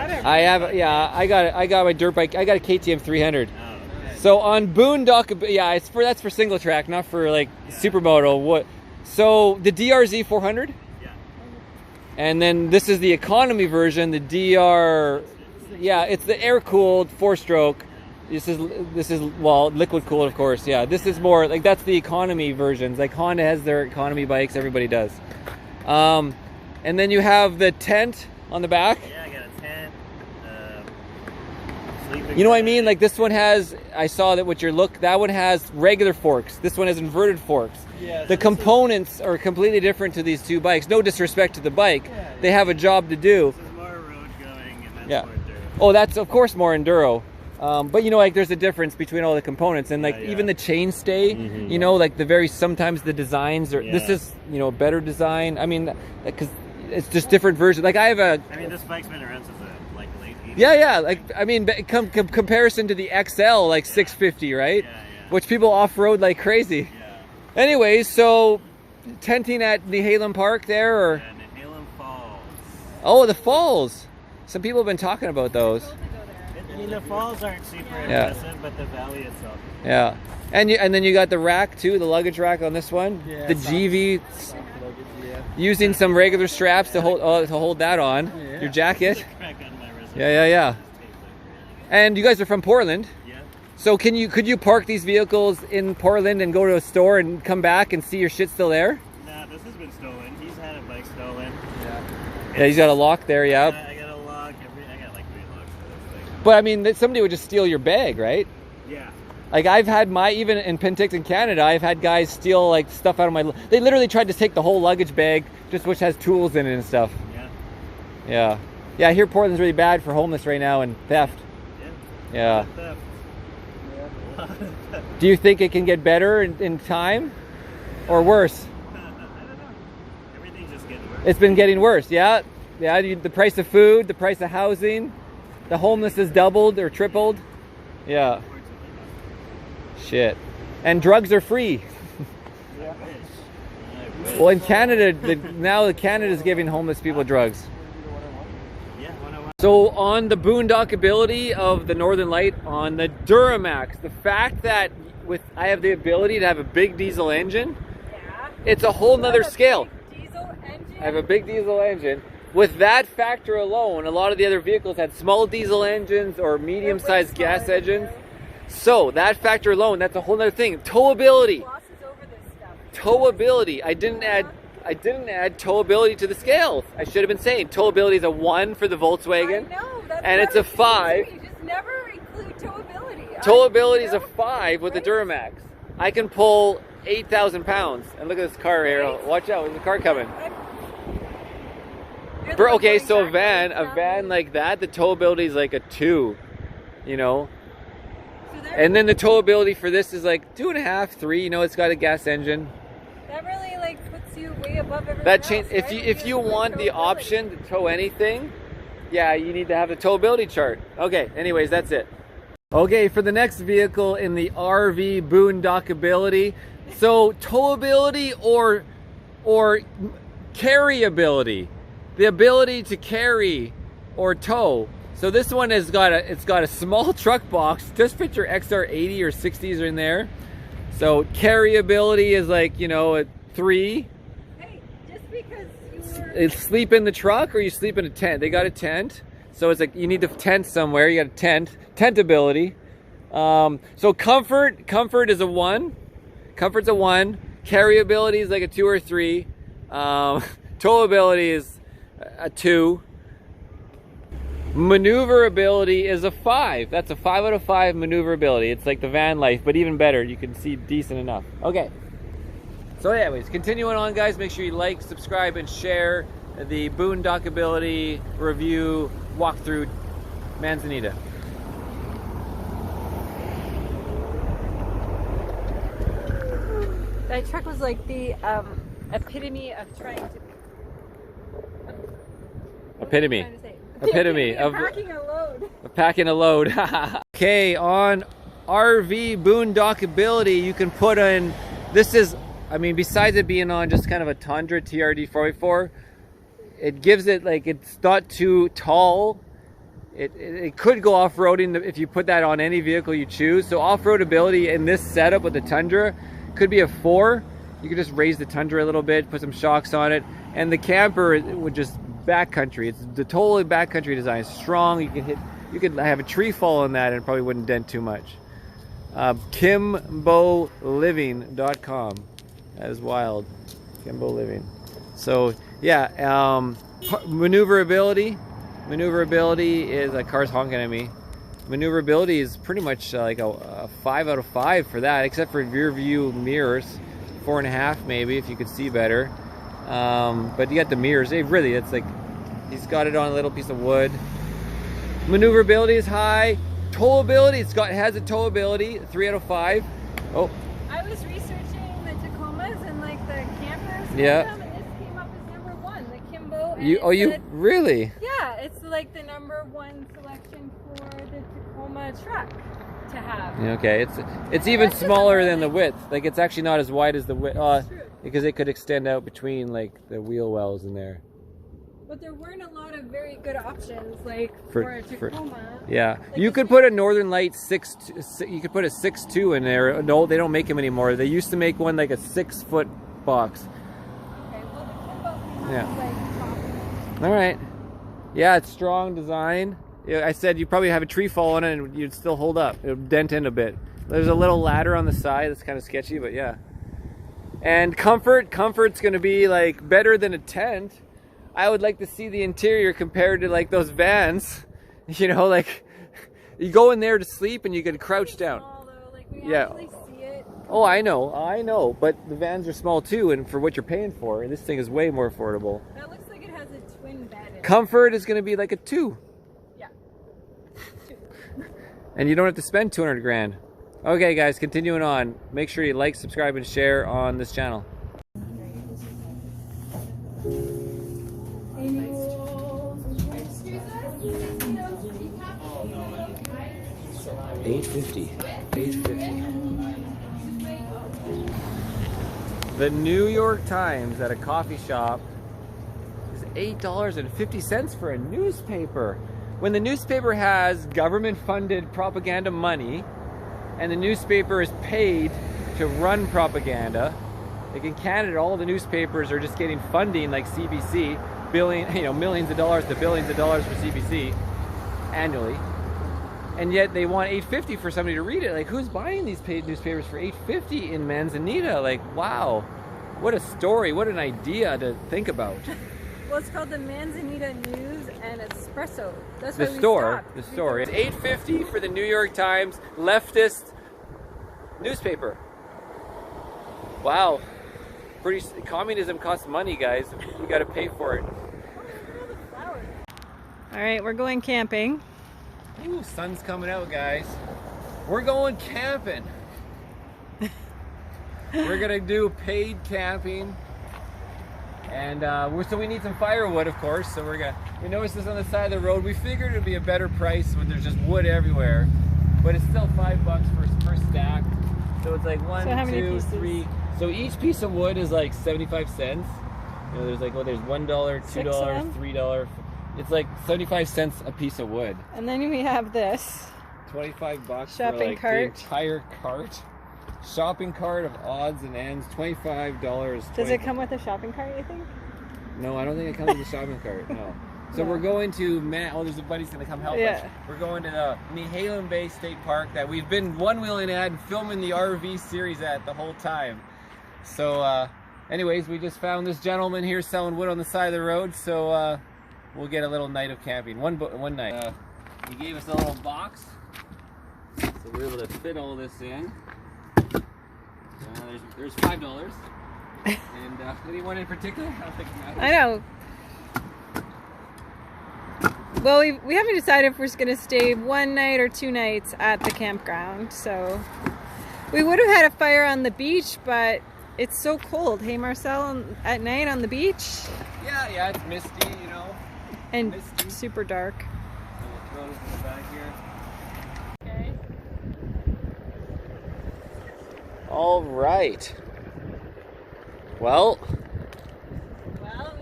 I have, yeah, I got my dirt bike. I got a KTM 300. Oh, okay. So on Boondocking, yeah, that's for single track, not for like supermoto. What? So the DRZ 400. Yeah. And then this is the economy version, the DR. Yeah, it's the air cooled 4-stroke. This is well, liquid cooled, of course. Yeah, this is more like that's the economy versions. Like Honda has their economy bikes, everybody does. And then you have the tent on the back. Yeah, I got a tent. Sleeping You know what I mean? Like this one has, I saw that with your look, that one has regular forks. This one has inverted forks. Yeah, The components are completely different to these two bikes. No disrespect to the bike. They have a job to do. This is more road going, and that's Yeah. more enduro. Oh, that's of course more enduro. But you know, like there's a difference between all the components, and like even the chainstay, you know, like sometimes the designs are. This is, you know, a better design. I mean, because it's just different versions. Like I have a. I mean, this bike's been around since the late 80s. Yeah. Like I mean, comparison to the XL, like 650, right? Yeah. Which people off-road like crazy. Yeah. Anyways, so tenting at Nehalem Park there, or Yeah, Nehalem Falls. oh, the falls. Some people have been talking about those. I mean, the falls aren't super impressive, but the valley itself. Yeah, and then you got the rack too, the luggage rack on this one. Yeah, the GV, using some regular straps to hold that on your jacket. Yeah. And you guys are from Portland. Yeah. So could you park these vehicles in Portland and go to a store and come back and see your shit still there? Nah, this has been stolen. He's had a bike stolen. Yeah, he's got a lock there. Yeah. I got a lock. I got like 3 locks for this thing. But I mean, somebody would just steal your bag, right? Yeah. Like I've had even in Penticton, Canada, I've had guys steal like stuff out of my. They literally tried to take the whole luggage bag, just which has tools in it and stuff. Yeah. Yeah, I hear Portland's really bad for homeless right now and theft. Yeah. Theft. Do you think it can get better in time, or worse? I don't know. Everything's just getting worse. It's been getting worse. Yeah. The price of food, the price of housing, the homeless has doubled or tripled. Yeah. Shit. And drugs are free. I wish. Well, in Canada, now Canada's giving homeless people drugs. Yeah, 101. So on the boondockability of the Northern Lite on the Duramax, the fact that I have the ability to have a big diesel engine, it's a whole nother scale. I have a big diesel engine. With that factor alone, a lot of the other vehicles had small diesel engines or medium-sized gas engines. So that factor alone, that's a whole nother thing. Towability. Towability. I didn't add towability to the scales. I should have been saying towability is a 1 for the Volkswagen. I know, that's and it's a 5. You just never include towability. Towability is a 5 with the Duramax. I can pull 8,000 pounds. And look at this car here. Watch out, there's a car coming. Okay, so a van like that, the towability is like a 2, you know. And then the towability for this is like 2.5, 3. You know, it's got a gas engine. That really like puts you way above everything That else, change right? if you want the option to tow anything, yeah, you need to have the towability chart. Okay, anyways, that's it. Okay, for the next vehicle in the RV boondockability, so towability or carryability, the ability to carry or tow. So this one has got a small truck box. Just fit your XR80 or 60s in there. So carryability is like, you know, a 3. Hey, just because Sleep in the truck or you sleep in a tent. They got a tent. So it's like you need to tent somewhere. You got a tent. Tentability. So comfort is a 1. Comfort's a 1. Carryability is like a 2 or 3. Towability is a 2. Maneuverability is a 5. That's a 5 out of 5 maneuverability. It's like the van life, but even better. You can see decent enough. Okay. So anyways, continuing on, guys, make sure you like, subscribe, and share the boondockability review walkthrough Manzanita. that truck was like the epitome of trying to. Epitome of packing a load. Packing a load. Okay, on RV boondockability, you can put in. This is, I mean, besides it being on just kind of a Tundra TRD 4x4, it gives it like it's not too tall, It could go off-roading if you put that on any vehicle you choose. So off-road ability in this setup with the Tundra could be a 4. You could just raise the Tundra a little bit, put some shocks on it, and the camper would just backcountry. It's the totally backcountry design. It's strong. You could have a tree fall on that and it probably wouldn't dent too much. KimboLiving.com. That is wild. Kimbo Living. So yeah, maneuverability. Maneuverability is a car's honking at me. Maneuverability is pretty much like a 5 out of 5 for that, except for rear view mirrors. 4.5 maybe if you could see better. But you got the mirrors. It's like he's got it on a little piece of wood. Maneuverability is high. Towability, it has a towability, 3 out of 5. Oh. I was researching the Tacomas and like the campers. Yeah. And this came up as number 1, the Kimbo. And You really? Yeah, it's like the number 1 selection for the Tacoma truck to have. Okay, it's even smaller than the width. Like it's actually not as wide as the width, because it could extend out between like the wheel wells in there. But there weren't a lot of very good options, like for a Tacoma. Yeah, like you could put a Northern Lite 6. You could put a 6.2 in there. No, they don't make them anymore. They used to make one like a 6-foot box. Okay, well the Kimbo Yeah. like top. All right. Yeah, it's strong design. Yeah, I said you probably have a tree fall on it and you'd still hold up. It would dent in a bit. There's a little ladder on the side that's kind of sketchy, but yeah. And comfort's going to be like better than a tent. I would like to see the interior compared to like those vans. You know, like you go in there to sleep and you can crouch down. Small, though. Like, we yeah. actually see it. Oh, I know, but the vans are small too, and for what you're paying for, this thing is way more affordable. That looks like it has a twin bed in it. Comfort is going to be like a 2. Yeah. 2. And you don't have to spend 200 grand. Okay guys, continuing on. Make sure you like, subscribe, and share on this channel. $8.50. The New York Times at a coffee shop is $8.50 for a newspaper. When the newspaper has government-funded propaganda money, and the newspaper is paid to run propaganda, like in Canada, all the newspapers are just getting funding, like CBC, millions of dollars to billions of dollars for CBC annually. And yet they want $8.50 for somebody to read it. Like, who's buying these paid newspapers for $8.50 in Manzanita? Like, wow, what a story, what an idea to think about. Well, it's called the Manzanita News and Espresso. That's The store. It's $8.50 for the New York Times leftist newspaper. Wow, communism costs money, guys. You got to pay for it. All right, we're going camping. Ooh, sun's coming out, guys. We're going camping. We're gonna do paid camping, and so we need some firewood, of course. So we noticed this on the side of the road. We figured it'd be a better price when there's just wood everywhere, but it's still $5 per stack. So it's like 1, 2, 3. So each piece of wood is like 75 cents. You know, there's like there's $1, $2, $3. It's like 75 cents a piece of wood. And then we have this. $25 shopping for like cart. the entire cart. Shopping cart of odds and ends, $25. Does it come with a shopping cart, you think? No, I don't think it comes with a shopping cart, no. So we're going to, there's a buddy's gonna come help us. We're going to the Nehalem Bay State Park that we've been one-wheeling at and filming the RV series at the whole time. So anyways, we just found this gentleman here selling wood on the side of the road, so we'll get a little night of camping, one night. He gave us a little box, so we're able to fit all this in. There's $5. And anyone in particular? I don't think it matters. I know. Well, we haven't decided if we're just going to stay 1 night or 2 nights at the campground. So we would have had a fire on the beach, but it's so cold. Hey, Marcel, at night on the beach? Yeah, it's misty, you know. And misty. Super dark. So we'll throw this in the back here. Okay. All right. Well,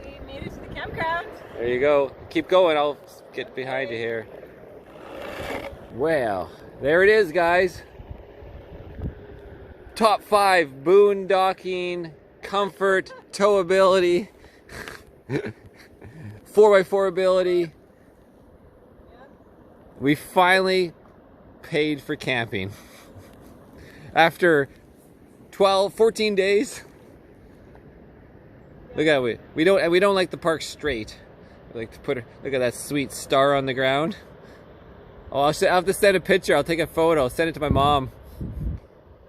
we made it to the campground. there you go. Keep going. I'll get behind you here. Well, there it is, guys. Top 5 boondocking, comfort, towability, 4x4 ability. We finally paid for camping. After 14 days. Look at it. We don't like the park straight. We like to put look at that sweet star on the ground. Oh, I'll have to send a picture. I'll take a photo. I'll send it to my mom.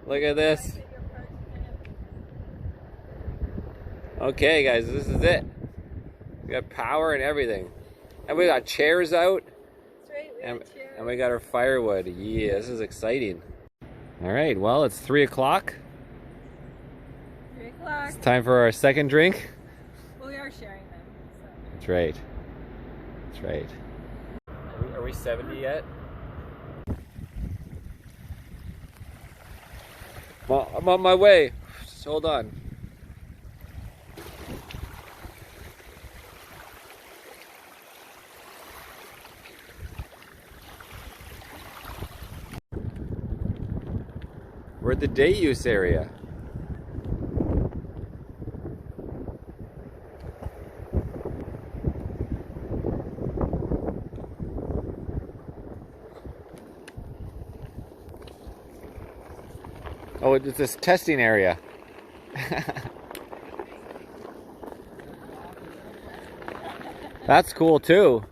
Look at this. Okay, guys, this is it. We got power and everything. And we got chairs out. That's right, And we got our firewood. Yeah, this is exciting. All right, well, it's 3 o'clock. 3 o'clock. It's time for our second drink. Well, we are sharing them. So. That's right. That's right. Are we 70 yet? Well, I'm on my way. Just hold on. We're at the day use area. Oh, it's this testing area. That's cool too.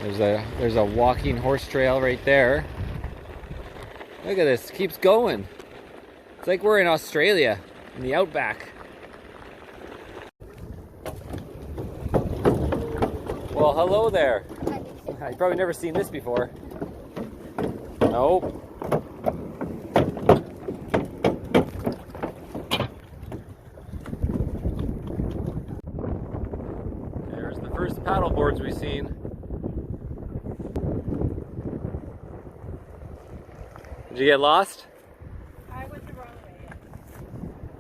There's a walking horse trail right there. Look at this, it keeps going. It's like we're in Australia, in the outback. Well, hello there. You've probably never seen this before. Nope. There's the first paddle boards we've seen. Did you get lost? I went the wrong way.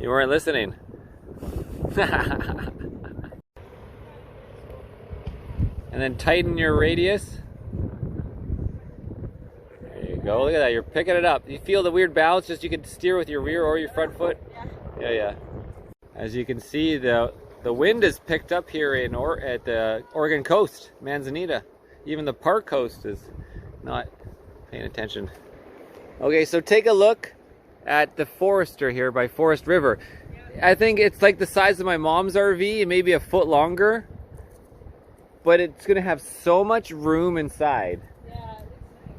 You weren't listening. And then tighten your radius. There you go. Look at that. You're picking it up. You feel the weird bounce, just you can steer with your rear or your front foot. Yeah. As you can see, the wind is picked up here at the Oregon coast, Manzanita. Even the park coast is not paying attention. Okay, so take a look at the Forester here by Forest River. I think it's like the size of my mom's RV and maybe a foot longer. But it's going to have so much room inside. Yeah,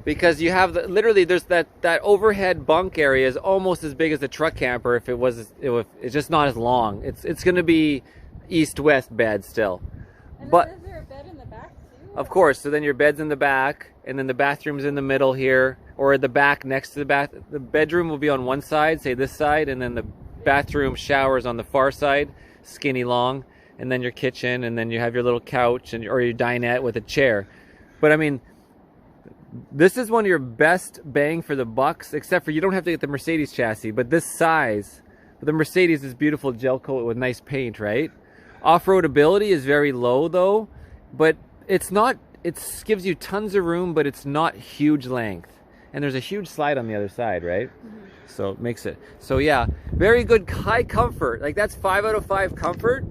because you have literally there's that overhead bunk area is almost as big as a truck camper if it's just not as long. It's going to be east-west bed still. And but is there a bed in the back too? Of course, so then your bed's in the back and then the bathroom's in the middle here or at the back next to the bath. The bedroom will be on one side, say this side, and then the bathroom showers on the far side, skinny long. And then your kitchen, and then you have your little couch or your dinette with a chair. But I mean, this is one of your best bang for the bucks, except for you don't have to get the Mercedes chassis, but this size, the Mercedes is beautiful gel coat with nice paint, right? Off-road ability is very low though, but it gives you tons of room, but it's not huge length. And there's a huge slide on the other side, right? Mm-hmm. So it makes it, so yeah, very good high comfort. Like that's 5 out of 5 comfort.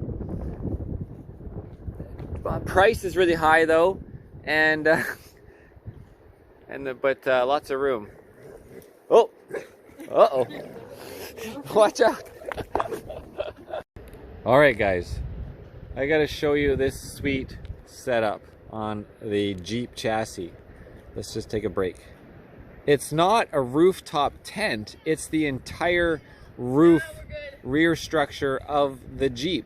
Price is really high though, and lots of room. Oh, uh-oh. Watch out. All right, guys, I gotta show you this sweet setup on the Jeep chassis. Let's just take a break. It's not a rooftop tent, it's the entire roof rear structure of the Jeep.